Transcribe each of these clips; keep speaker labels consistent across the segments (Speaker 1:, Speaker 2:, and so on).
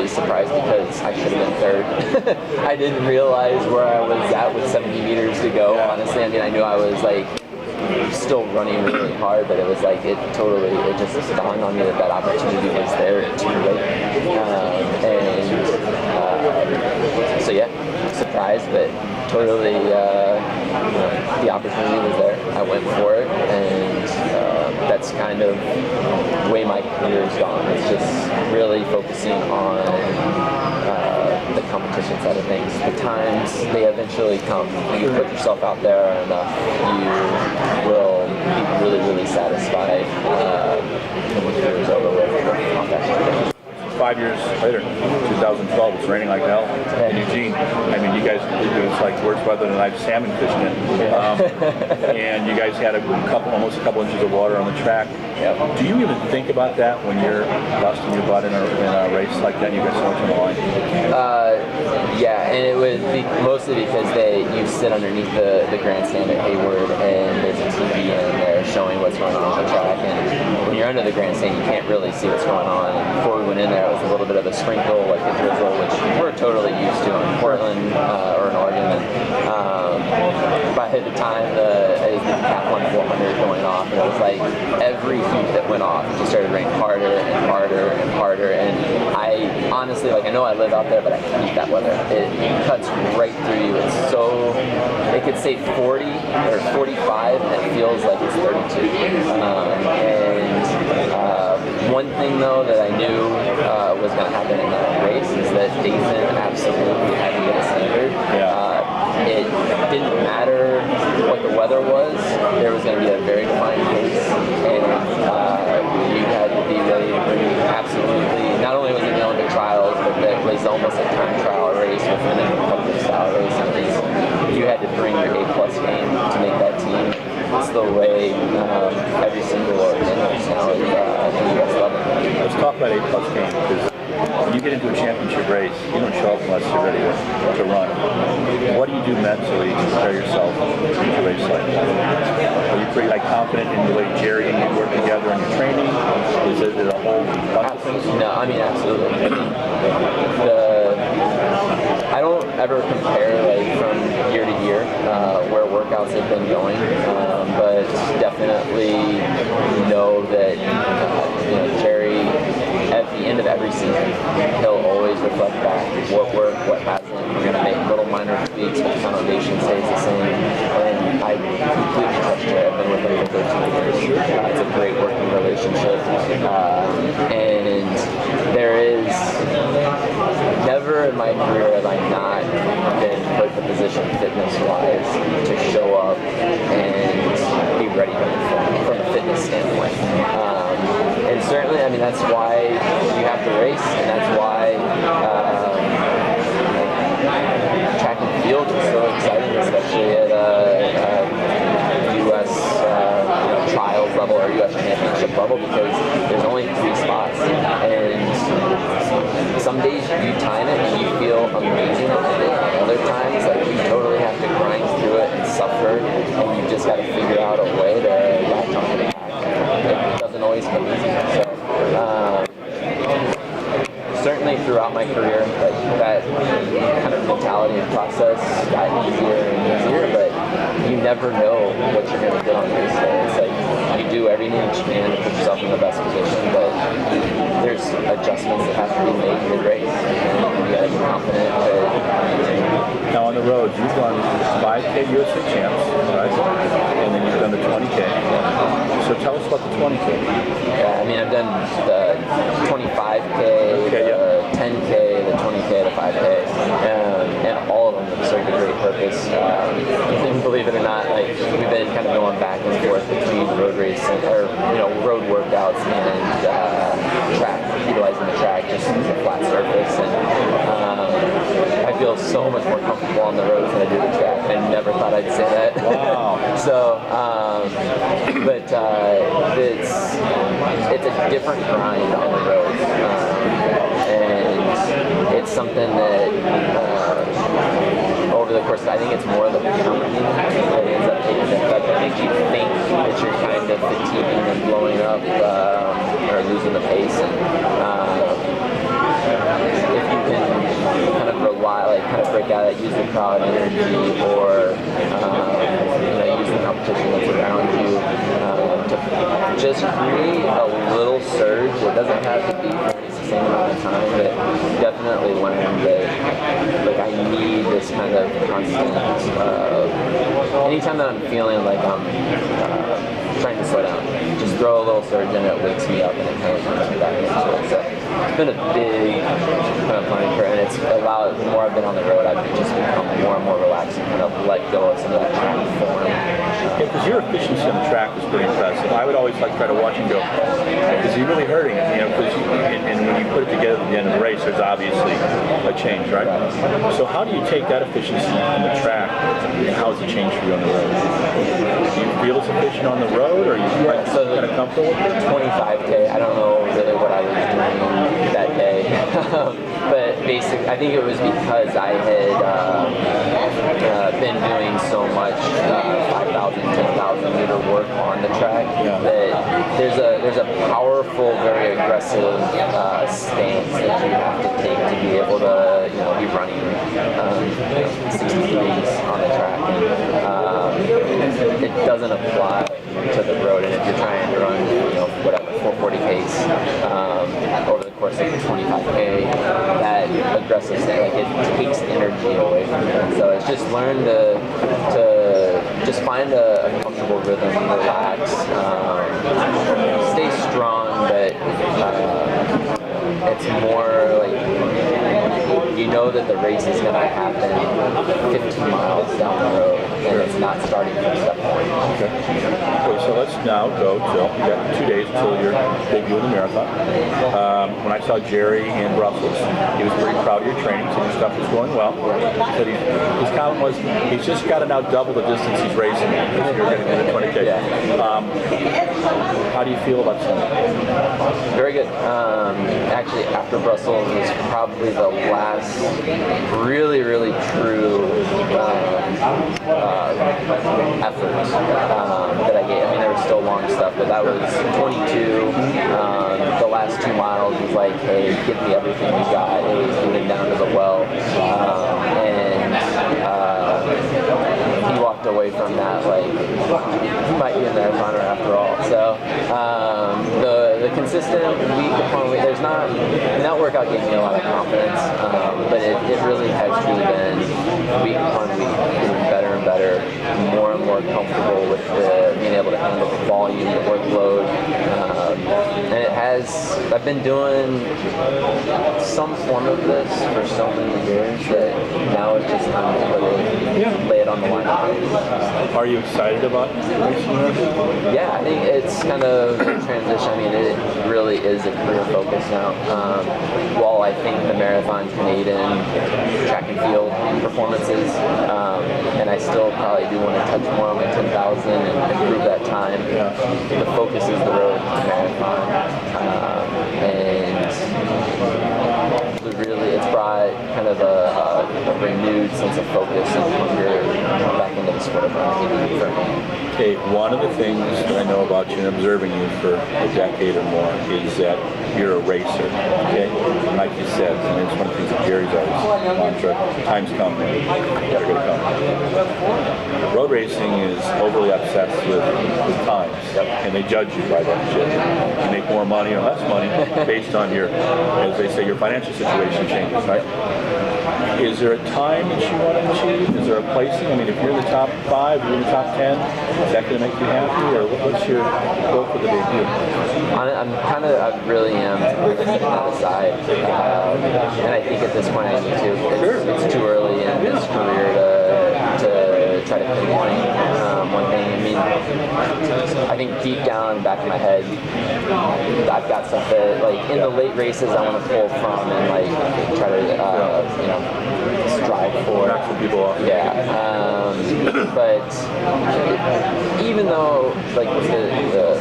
Speaker 1: really surprised because I should have been third. I didn't realize where I was at with 70 meters to go. Honestly, I mean, I knew I was like still running really hard, but it was like it just dawned on me that opportunity was there too late. So yeah, surprised, but totally the opportunity was there. I went for it, and that's kind of the way my career's gone. It's just really focusing on the competition side of things. The times, they eventually come. When you put yourself out there enough, you will be really, really satisfied when your career's over with.
Speaker 2: 5 years later, 2012, it's raining like hell in Eugene. I mean, you guys, it's like worse weather than I've salmon fishing in. And you guys had almost a couple inches of water on the track.
Speaker 1: Yep.
Speaker 2: Do you even think about that when you're busting your butt in a race like that and you got so much on the line?
Speaker 1: Yeah, and it would be mostly because you sit underneath the grandstand at Hayward, and there's a TV in there showing what's going on the track. And when you're under the grandstand, you can't really see what's going on. And before we went in there, it was a little bit of a sprinkle, like a drizzle, which we're totally used to in Portland or in Oregon. And by the time the Cap 400 going off, and it was like every heat that went off, it just started raining harder and harder and harder. And I honestly, like, I know I live out there, but I hate that weather. It cuts right through you. It's so, it could say 40 or 45, and it feels like it's 32. One thing though that I knew was going to happen in that race is that Dathan absolutely had to get a standard. It didn't matter what the weather was. There was going to be a very defined pace, and you had to be ready to bring absolutely. Not only was it the Olympic trials, but it was almost a time trial race within a company style race. And you had to bring your A+ game to make that team. It's the way every single organization now is in the US level.
Speaker 2: Let's talk about A+ game, because when you get into a championship race, you don't show up unless you're ready to run. What do you do mentally to prepare yourself to a race like that? Are you pretty confident in the way Jerry and you work together in your training? Is it a whole bunch of things?
Speaker 1: No, I mean, absolutely. I don't ever compare from year to year where workouts have been going, but definitely know that Jerry, at the end of every season, he'll always reflect back what worked, what hasn't. We're going to make little minor tweaks, but the foundation stays the same. And I completely trust Jerry. I've been with him for 13 years. It's a great working relationship. And there is never in my career have I not been put in a position fitness-wise to show up and be ready to perform from a fitness standpoint. And certainly, I mean, that's why you have to race, and that's why track and field is so exciting, especially at U.S. Trials level or U.S. Championship level, because there's only 3 spots, and some days you time it and you feel amazing on the day. Other times, you totally have to grind through it and suffer, and you just got to figure out a way to latch on to the pack. It doesn't always come easy. So, certainly throughout my career, that kind of mentality and process got easier and easier, but you never know what you're going to get on race day. It's like you do everything that you can to put yourself in the best position, but there's adjustments that have to be made mid-race, and you got to be confident that.
Speaker 2: Now on the road, you've won 5K USA champs, right? And then you've done the 20K. So tell us about the 20K.
Speaker 1: Yeah, I mean, I've done the 25K, the 10K, the 20K, the 5K, and all of them have served a great purpose. Believe it or not, we've been kind of going back and forth between road racing, or road workouts and track, utilizing the track just as a flat surface. And I feel so much more comfortable on the roads than I do the track. I never thought I'd say that.
Speaker 2: Wow.
Speaker 1: So, but it's a different grind on the road, and it's something that over the course, I think it's more of the pounding that ends up taking the effect that makes you think that you're kind of fatiguing and blowing up or losing the pace. And workout that use the crowd energy or use the competition that's around you to just create a little surge. It doesn't have to be the same amount of time, but definitely learn that I need this kind of constant. Anytime that I'm feeling like I'm trying to slow down, just throw a little surge and it wakes me up and it kind of brings me back into it. So it's been a big kind of learning curve, and it's allowed, the more I've been on the road, I've just become more and more relaxed and kind of let go of some of that kind of form.
Speaker 2: Yeah, because your efficiency on the track is pretty impressive. I would always try to watch and go, is he really hurting it? And when you put it together at the end of the race, there's obviously a change, right? So how do you take that efficiency on the track, and how has it changed for you on the road? Do you feel it's efficient on the road, or are you kind of comfortable with it?
Speaker 1: 25K, I don't know really what I was doing that day. But basically, I think it was because I had been doing so much 5,000, 10,000 meter work on the track that there's a powerful, very aggressive stance that you have to take to be able to be running 63s on the track. And it doesn't apply to the road, and if you're trying to run 440 pace over the course of 25K, that aggressive stance, it takes energy away from you. So it's just learn to just find a comfortable rhythm, relax, stay strong, but it's more like that the race is going to happen 15 miles down the road, and it's not starting from step one.
Speaker 2: Okay, so let's now go till, you got 2 days until your debut in the marathon. When I saw Jerry in Brussels, he was pretty proud of your training, so your stuff was going well. He said his comment was, he's just got to now double the distance he's racing because you're getting into 20K.
Speaker 1: Yeah.
Speaker 2: How do you feel about that?
Speaker 1: Very good. Actually, after Brussels was probably the last really, really true effort that I gave. I mean, there was still long stuff, but that was 22. The last 2 miles was like, hey, give me everything you got. It was getting down to the well. And he walked away from that like, he might be a marathoner after all. So the consistent week upon week, that workout gave me a lot of confidence, but it really has truly been week upon week, getting better and better, more and more comfortable with being able to handle the volume, the workload, and I've been doing some form of this for so many years that now it's just time to really lay it on the line.
Speaker 2: Are you excited about racing?
Speaker 1: Yeah, I think it's kind of a transition. I mean, it really is a career focus now. While I think the marathon Canadian track and field performances, and I still probably do want to touch more on my 10,000 and improve that time. The focus is the road marathon, and really it's brought kind of a renewed sense of focus and hunger back into the sport of running for me.
Speaker 2: Okay, one of the things that I know about you and observing you for a decade or more is that you're a racer, okay? And like you said, I mean, it's one of the things that Jerry's always mantra, time's coming, they're going to come. Road racing is overly obsessed with times, and they judge you by that shit. You make more money or less money based on your, as they say, your financial situation changes, right? Is there a time that you want to achieve? Is there a placing? I mean, if you're in the top 5, you're in the top 10, is that going to make you happy, or what's your goal for the debut?
Speaker 1: I really am setting that aside, and I think at this point I need to. It's too early in this career to try to pinpoint one thing. I mean, I think deep down in the back of my head, I've got stuff that, like, in the late races I want to pull from and, like, try to, strive for.
Speaker 2: Knock some people off.
Speaker 1: Yeah. But even though, like, the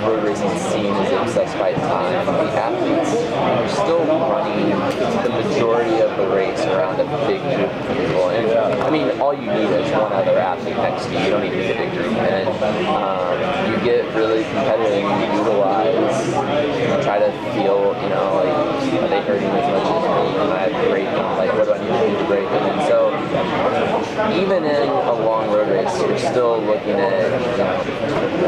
Speaker 1: road racing scene is obsessed by time, the athletes are still running the majority of the race around a big group of people. And, I mean, all you need is one other athlete next to you. You don't need to be a big group. And you get really competitive and you utilize, try to feel, like, are they hurting as much as me? and I break them. Like, what do I need to do to break them? And so, even in a long road race, you're still looking at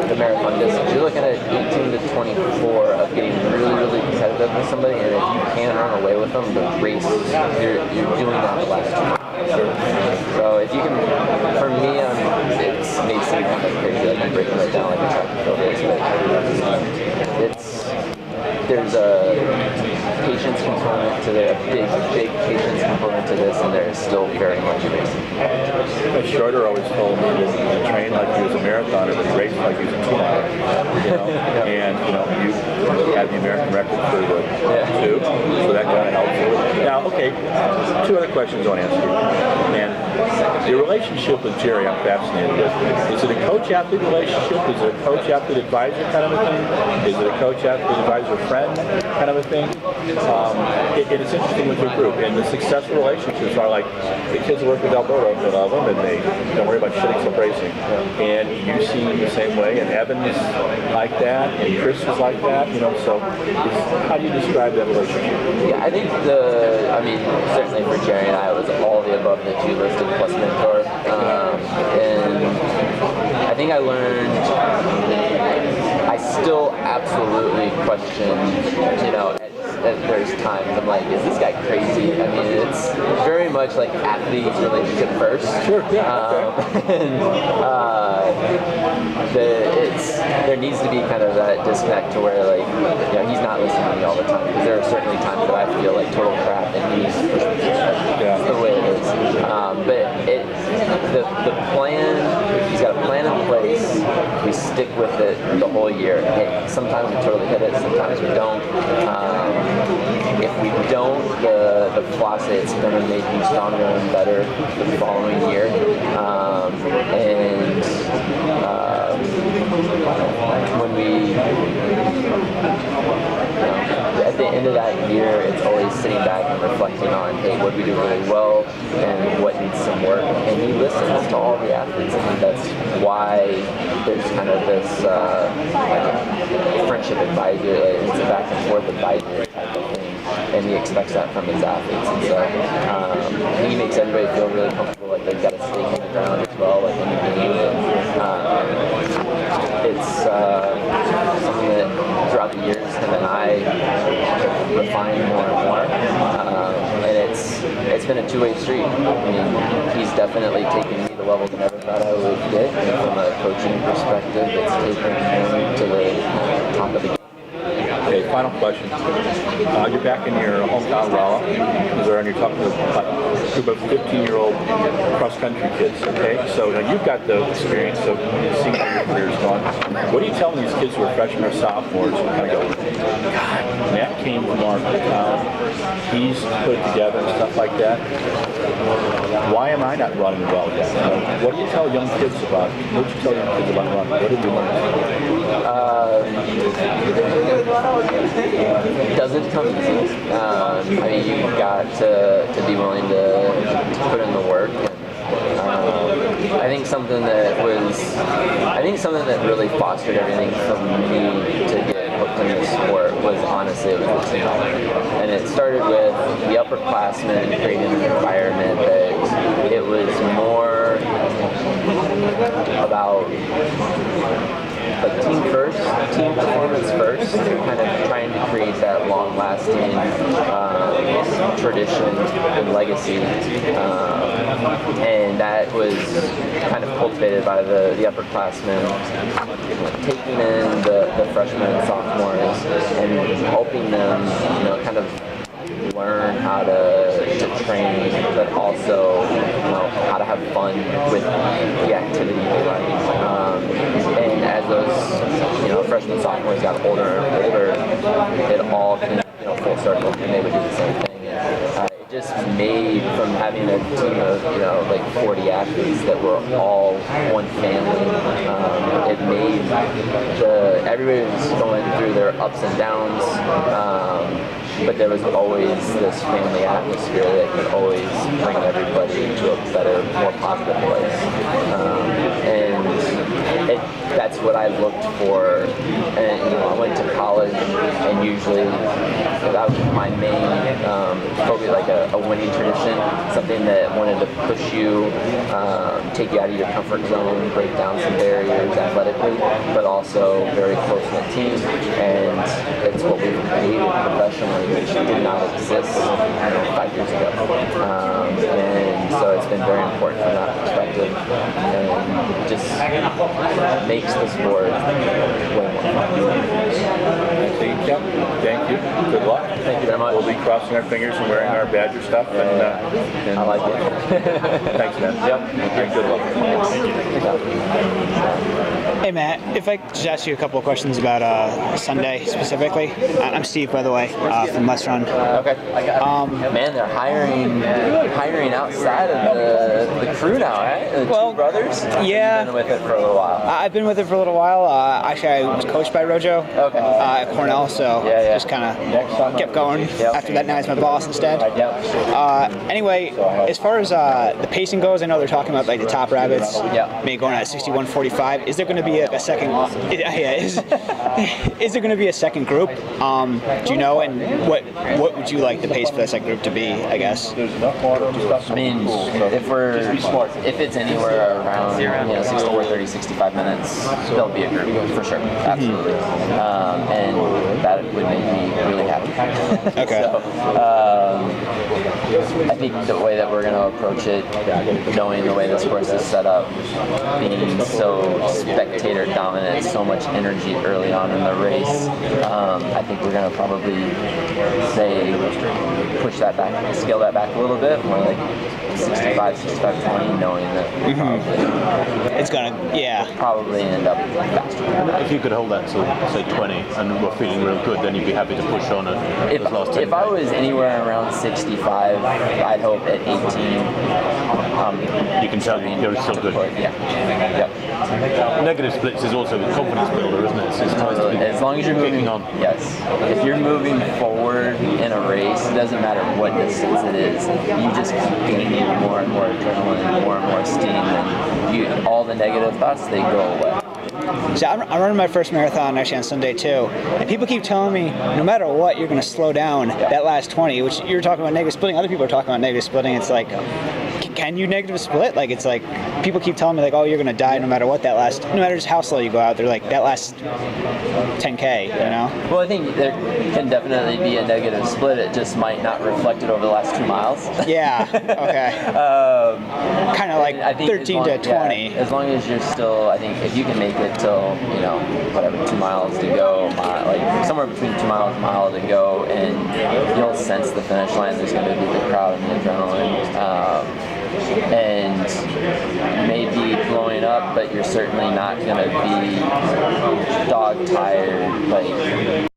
Speaker 1: the marathon distance. You're looking at 18 to 24 of getting really, really competitive with somebody, and if you can run away with them, the race, you're doing that the last 2 miles. So if you can, for me, it may seem kind of crazy, like I'm breaking it down like a track and field race, but there's a patience component to there, a big patience component to this, and there is still very much racing.
Speaker 2: Shorter always told me that you train like he was a marathoner, but he raced like he was a 2-mile.
Speaker 1: Yeah.
Speaker 2: And you had the American record for the 2, so that kind of helps. Now, okay, 2 other questions I want to ask you. And your relationship with Jerry, I'm fascinated with. Is it a coach-athlete relationship? Is it a coach-athlete-advisor kind of a thing? Is it a coach-athlete-advisor-friend kind of a thing? It's interesting with your group, and the successful relationships are like the kids work with Alberto, they love them, and they don't worry about shitting some racing. And you seem the same way, and Evan is like that, and Chris is like that, so how do you describe that relationship?
Speaker 1: Yeah, I think certainly for Jerry and I, it was all the above that you listed plus mentor. And I think I learned, I still absolutely question, there's times I'm like, is this guy crazy? I mean, it's very much like athlete relationship first.
Speaker 2: Sure, yeah.
Speaker 1: There needs to be kind of that disconnect to where he's not listening to me all the time, because there are certainly times that I feel like total crap and he's that's the way it is. But the plan, he's got a plan in place. We stick with it the whole year. Hey, sometimes we totally hit it, sometimes we don't. If we don't, the philosophy, it's going to make you stronger and better the following year. When we, at the end of that year, it's always sitting back and reflecting on, hey, what did we do really well and what needs some work. And he listens to all the athletes. I think that's why there's kind of this friendship advisor, it's a back and forth advisor type of thing. And he expects that from his athletes. And so he makes everybody feel really comfortable, like they've got a stake in the ground as well, like in the game. It's something that throughout the years him and I refine more and more. And it's been a two-way street. I mean, he's definitely taken me to levels I never thought I would get. And from a coaching perspective, it's taken him to the top of the game.
Speaker 2: Okay, final question. You're back in your hometown, Rolla, Missouri, and you're talking to a group of 15-year-old cross-country kids, okay? So now you've got the experience of seeing how your career's gone. What are you telling these kids who are freshmen or sophomores who kind of go, God, Matt came from our town, he's put it together and stuff like that. Why am I not running well yet? What do you tell young kids about? What do you tell young kids about running? What have you learned?
Speaker 1: It doesn't come easy. You've got to be willing to put in the work. And, I think something that really fostered everything for me to get hooked in this sport was honestly the team. And it started with the upperclassmen creating an environment that it was more about team first, team performance first, kind of trying to create that long-lasting tradition and legacy. And that was kind of cultivated by the upperclassmen, taking in the freshmen and sophomores and helping them, kind of learn how to train, but also how to have fun with the activity they run. And as those freshmen, sophomores got older and older, it all came full circle, and they would do the same thing. And, it just made, from having a team of 40 athletes that were all one family, it made everybody was going through their ups and downs. But there was always this family atmosphere that could always bring everybody to a better, more positive place. And it that's what I looked for. And I went to college, and usually that was my main focus, like a winning tradition, something that wanted to push you, take you out of your comfort zone, break down some barriers athletically, but also very close-knit team. And it's what we've created professionally, which did not exist 5 years ago. And so it's been very important from that perspective, and just makes the sport way more fun.
Speaker 2: Tegenkamp, thank you. Good luck.
Speaker 1: Thank you very much.
Speaker 2: We'll be crossing our fingers and wearing our Badger stuff. And
Speaker 1: I like it.
Speaker 2: Thanks, man.
Speaker 1: Yep.
Speaker 2: Okay, good luck.
Speaker 3: Hey Matt, if I could just ask you a couple of questions about Sunday specifically. I'm Steve, by the way, from Let's Run.
Speaker 1: Okay. Man, they're hiring outside of the crew now, right? The two brothers?
Speaker 3: Yeah.
Speaker 1: You've been with it for a little while.
Speaker 3: I've been with it for a little while. Actually, I was coached by Rojo at Cornell, so just kind of kept going after that. Now he's my boss instead. Anyway, as far as the pacing goes, I know they're talking about like the top rabbits, maybe going at 61:45. Is there going to be a second? Is there going to be a second group? Do you know? And what would you like the pace for that second group to be? I guess.
Speaker 1: I mean, if it's anywhere around 64, 30, 65 minutes, there'll be a group for sure. Absolutely. And that would make me really happy.
Speaker 3: Okay.
Speaker 1: So, I think the way that we're going to approach it, knowing the way this course is set up, being so spectator dominant, so much energy early on in the race, I think we're going to probably push that back, scale that back a little bit, more like 65, 20, knowing that
Speaker 3: it's gonna,
Speaker 1: probably end up faster.
Speaker 4: If you could hold that to say 20 and we're feeling real good, then you'd be happy to push on at those last 10.
Speaker 1: If I was anywhere around 65, I'd hope at 18.
Speaker 4: You can tell you're still good. Negative splits is also a confidence builder, isn't it? It's nice to be
Speaker 1: as long as you're moving
Speaker 4: on.
Speaker 1: Yes. If you're moving forward in a race, it doesn't matter what distance it is. You just keep gaining more and more adrenaline, more and more steam, and all the negative thoughts, they go away.
Speaker 3: So I'm running my first marathon actually on Sunday too, and people keep telling me no matter what you're going to slow down that last 20, which you're talking about negative splitting. Other people are talking about negative splitting. It's like, can you negative split? Like it's like people keep telling me like, oh, you're going to die no matter what no matter just how slow you go out. They're like that last 10K, you know?
Speaker 1: Well, I think there can definitely be a negative split. It just might not reflect it over the last 2 miles.
Speaker 3: Yeah. Okay. Kind of like
Speaker 1: I think
Speaker 3: 13 to 20.
Speaker 1: Yeah, as long as you're still, I think if you can make it till whatever 2 miles to go, like somewhere between 2 miles and a mile to go, and you'll sense the finish line. There's going to be the crowd and the adrenaline. And you may be blowing up, but you're certainly not going to be dog tired, like